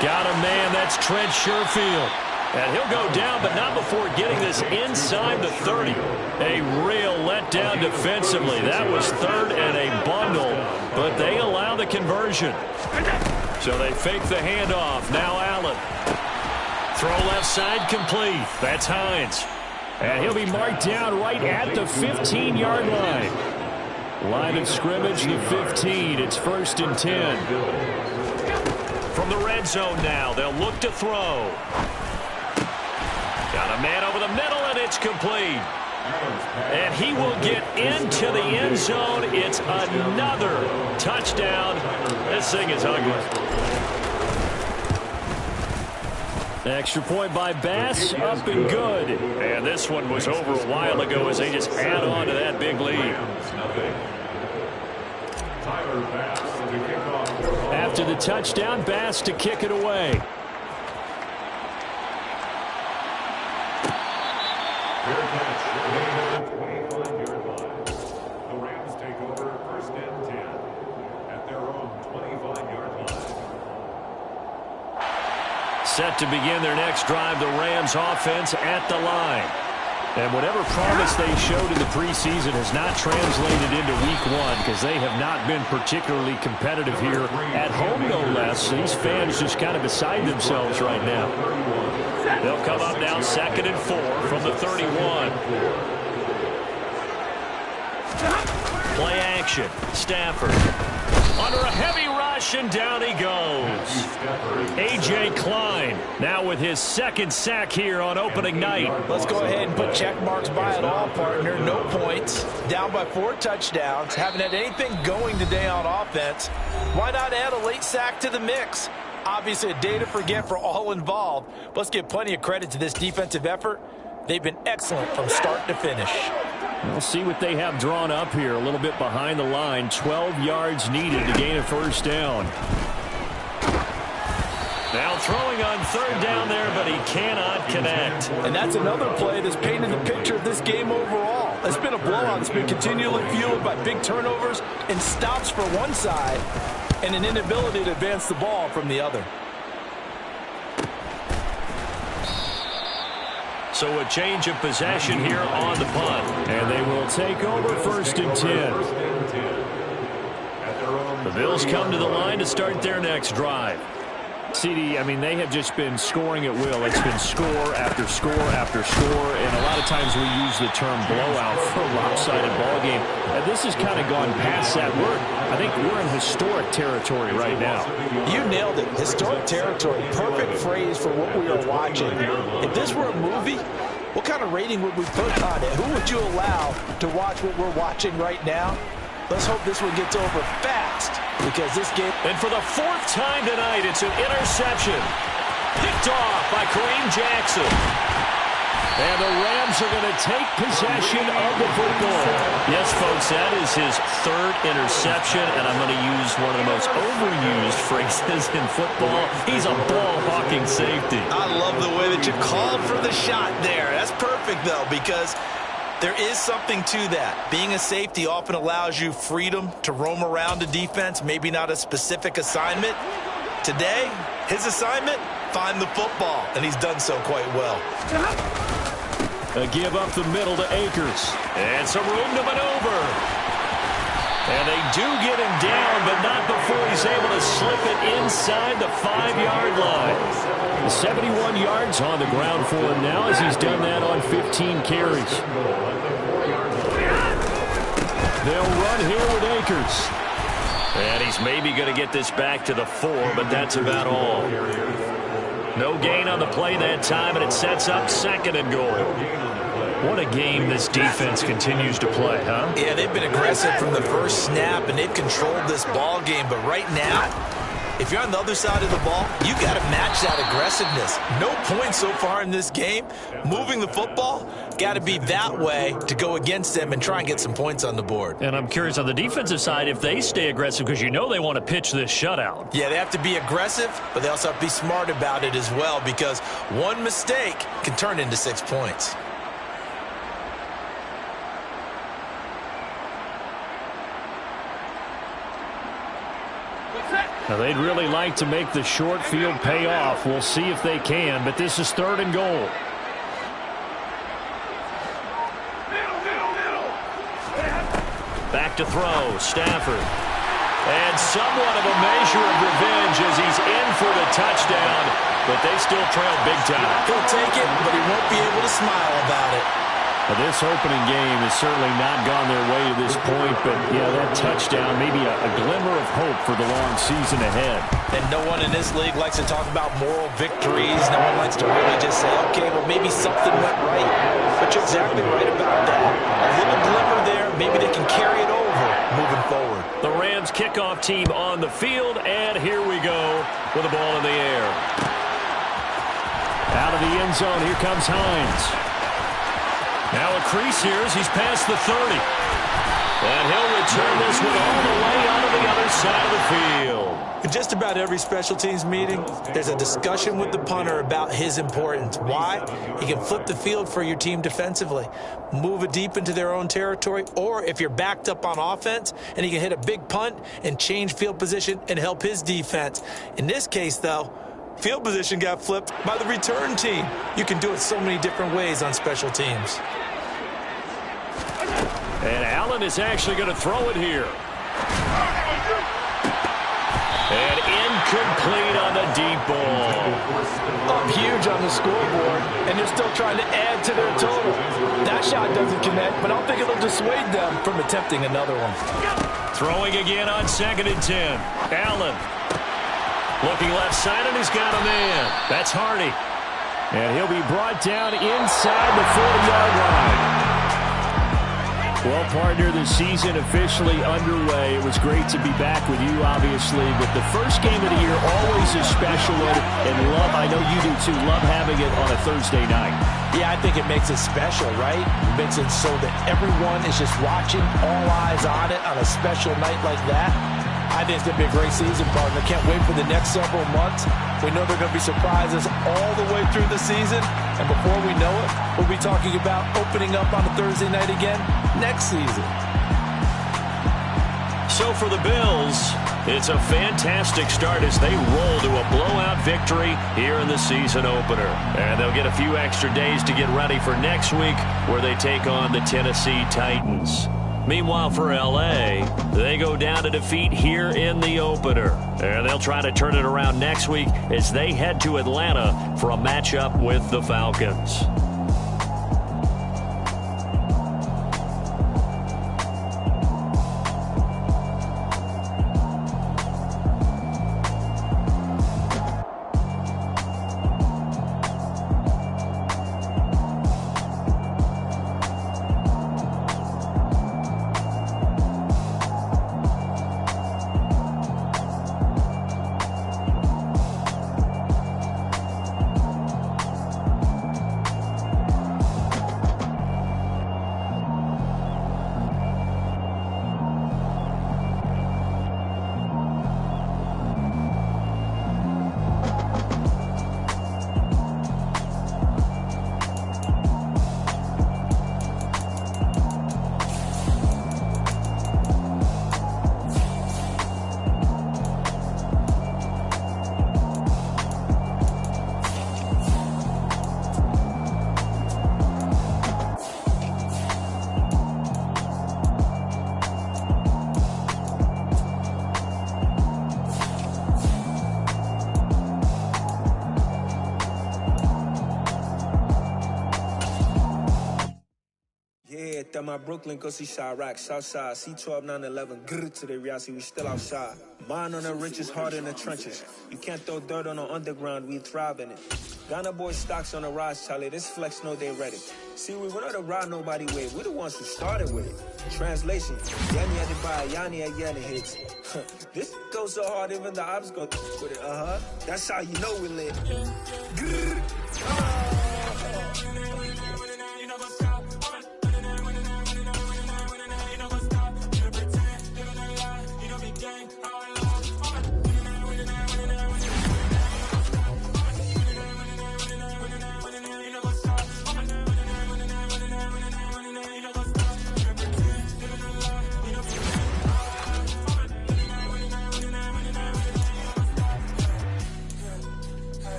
Got a man, that's Trent Sherfield. And he'll go down, but not before getting this inside the 30. A real letdown defensively. That was third and a bundle, but they allow the conversion. So they fake the handoff. Now Allen. Throw left side complete. That's Hines. And he'll be marked down right at the 15-yard line. Line of scrimmage, the 15. It's 1st and 10. From the red zone now, they'll look to throw. Got a man over the middle, and it's complete. And he will get into the end zone. It's another touchdown. This thing is ugly. Extra point by Bass, up and good. And this one was over a while ago as they just add on to that big lead. After the touchdown, Bass to kick it away. Fair catch. Remaining at the 25-yard line. The Rams take over 1st and 10 at their own 25-yard line. Set to begin their next drive, the Rams offense at the line. And whatever promise they showed in the preseason has not translated into week 1 because they have not been particularly competitive here at home, no less. These fans just kind of beside themselves right now. They'll come up now 2nd and 4 from the 31. Play action. Stafford. Under a heavy rush, and down he goes. A.J. Klein now with his 2nd sack here on opening night. Let's go ahead and put check marks by it all, partner. No points. Down by 4 touchdowns. Haven't had anything going today on offense. Why not add a late sack to the mix? Obviously a day to forget for all involved. Let's give plenty of credit to this defensive effort. They've been excellent from start to finish. We'll see what they have drawn up here. A little bit behind the line. 12 yards needed to gain a 1st down. Now throwing on 3rd down there, but he cannot connect. And that's another play that's painted the picture of this game overall. It's been a blowout. It's been continually fueled by big turnovers and stops for one side and an inability to advance the ball from the other. So a change of possession here on the punt. And they will take over 1st and 10. The Bills come to the line to start their next drive. CD, I mean, they have just been scoring at will. It's been score after score after score, and a lot of times we use the term blowout for a lopsided ball game. And this has kind of gone past that. I think we're in historic territory right now. You nailed it. Historic territory. Perfect phrase for what we are watching. If this were a movie, what kind of rating would we put on it? Who would you allow to watch what we're watching right now? Let's hope this one gets over fast, because this game... And for the 4th time tonight, it's an interception. Picked off by Kareem Jackson. And the Rams are going to take possession of the football. Yes, folks, that is his 3rd interception, and I'm going to use one of the most overused phrases in football. He's a ball-hawking safety. I love the way that you called for the shot there. That's perfect, though, because... there is something to that. Being a safety often allows you freedom to roam around a defense, maybe not a specific assignment. Today, his assignment, find the football, and he's done so quite well. A give up the middle to Akers. And some room to maneuver. And they do get him down, but not before he's able to slip it inside the 5-yard line. 71 yards on the ground for him now as he's done that on 15 carries. They'll run here with Akers. And he's maybe going to get this back to the 4, but that's about all. No gain on the play that time, and it sets up 2nd and goal. What a game this defense continues to play, huh? Yeah, they've been aggressive from the first snap, and they've controlled this ball game. But right now, if you're on the other side of the ball, you got to match that aggressiveness. No points so far in this game. Moving the football, got to be that way to go against them and try and get some points on the board. And I'm curious on the defensive side if they stay aggressive, because you know they want to pitch this shutout. Yeah, they have to be aggressive, but they also have to be smart about it as well, because one mistake can turn into 6 points. Now, they'd really like to make the short field pay off. We'll see if they can, but this is 3rd and goal. Back to throw, Stafford. And somewhat of a measure of revenge as he's in for the touchdown, but they still trail big time. He'll take it, but he won't be able to smile about it. Now, this opening game has certainly not gone their way to this point, but, yeah, that touchdown, maybe a glimmer of hope for the long season ahead. And no one in this league likes to talk about moral victories. No one likes to really just say, okay, well, maybe something went right. But you're exactly right about that. A little glimmer there, maybe they can carry it over moving forward. The Rams kickoff team on the field, and here we go with the ball in the air. Out of the end zone, here comes Hines. Now a crease here as he's past the 30. And he'll return this one all the way out of the other side of the field. In just about every special teams meeting, there's a discussion with the punter about his importance. Why? He can flip the field for your team defensively, move it deep into their own territory, or if you're backed up on offense, and he can hit a big punt and change field position and help his defense. In this case, though, field position got flipped by the return team. You can do it so many different ways on special teams. And Allen is actually going to throw it here. And incomplete on the deep ball. Up huge on the scoreboard, and they're still trying to add to their total. That shot doesn't connect, but I don't think it'll dissuade them from attempting another one. Throwing again on 2nd and 10. Allen. Looking left side, and he's got a man. That's Hardy. And he'll be brought down inside the 40-yard line. Well, partner, the season officially underway. It was great to be back with you, obviously, but the first game of the year always a special one, and love, I know you do too, love having it on a Thursday night. Yeah, I think it makes it special, right? It makes it so that everyone is just watching, all eyes on it on a special night like that. I think it's going to be a great season, partner. Can't wait for the next several months. We know there are going to be surprises all the way through the season. And before we know it, we'll be talking about opening up on a Thursday night again next season. So for the Bills, it's a fantastic start as they roll to a blowout victory here in the season opener. And they'll get a few extra days to get ready for next week where they take on the Tennessee Titans. Meanwhile, for L.A., they go down to defeat here in the opener. And they'll try to turn it around next week as they head to Atlanta for a matchup with the Falcons. That my Brooklyn, go see Chirac, Southside, C12, 911, grrr to the reality, we still outside. Mine on the richest, heart in the trenches. You can't throw dirt on the underground, we thrive in it. Ghana boy stocks on the rise, Charlie, this flex know they ready. See, we were not to ride nobody with, we the ones who started with it. Translation, Yanni had to buy, Yanni had Yanni hits. This goes so hard, even the ops go with it, That's how you know we lit. Grrr.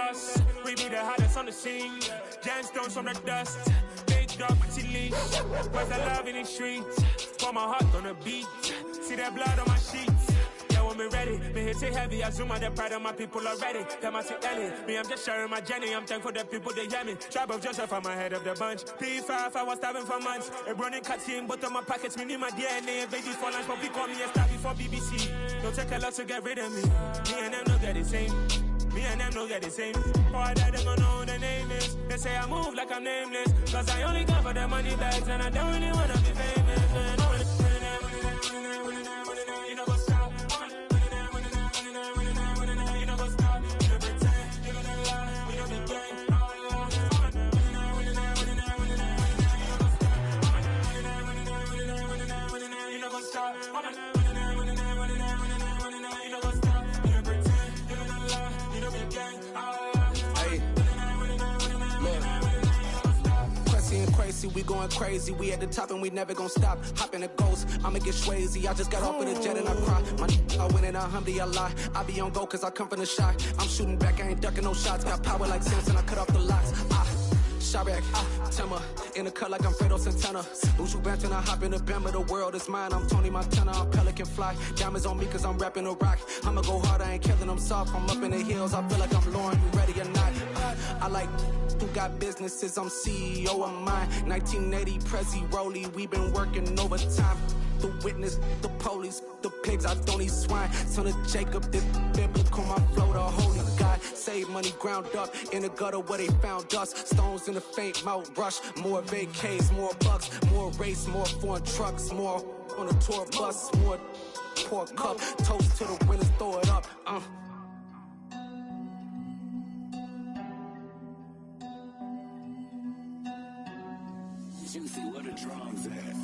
us. We be the hottest on the scene. Gemstones from the dust. Big dog, pretty leash. Where's the love in the streets? Pour my heart on the beat. See that blood on my sheets. Yeah, when me ready, me hit it heavy. I zoom out the pride of my people already. Them I see Ellie. Me, I'm just sharing my journey. I'm thankful that people they hear me. Tribe of Joseph, I'm ahead of the bunch. P5, I was starving for months. A running cut in, but on my pockets, me need my DNA. Baby for lunch, but we call me a star before BBC. Don't take a lot to get rid of me. Me and them no get the same. Me and them no get the same. Boy, that they gon' know who the name is. They say I move like I'm nameless. Cause I only come for the money bags and I don't really wanna be famous. Man. You know what's stop. You know what's stop. You don't pretend. You gonna lie. We don't be gang. You know what's stop. Crazy, we going crazy. We at the top and we never gon' stop. Hop in a ghost, I'ma get swayzy. I just got off of the jet and I cry. My I win in a Humvee, I lie. I be on go cause I come from the shot. I'm shooting back, I ain't ducking no shots. Got power like Samson, I cut off the locks. Sharek, Timmer, in the cut like I'm Fredo Santana. Buju Banton, I hop in the Bama, the world is mine. I'm Tony Montana, I'm Pelican Fly. Diamonds on me cause I'm rapping a rock. I'ma go hard, I ain't killing them soft. I'm up in the hills, I feel like I'm Lauren, you ready or not? I like who got businesses, I'm CEO of mine. 1980 Prezi Rolly, we been working overtime. The witness, the police, the pigs, I don't eat swine. Son of Jacob, this biblical, my flow, the holy God. Save money ground up in the gutter where they found us. Stones in the faint Mount Rush. More vacays, more bucks, more race, more foreign trucks, more on a tour bus, more pour cup. Toast to the winners, throw it up. Juicy, where the drums at?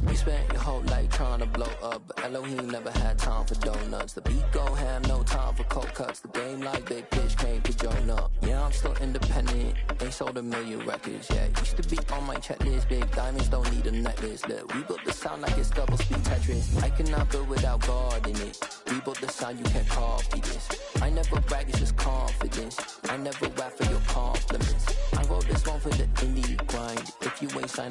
You spent your whole life trying to blow up, but Elohim never had time for donuts. The beat gon' have no time for cold cuts. The game like Big Pitch came to join up. Yeah, I'm still independent, ain't sold a million records yet. Used to be on my checklist, big diamonds don't need a necklace. Look, we built the sound like it's double speed Tetris. I cannot build without God in it. We built the sound, you can't copy this. I never brag, it's just confidence. I never rap for your compliments. I wrote this one for the indie grind. If you ain't signed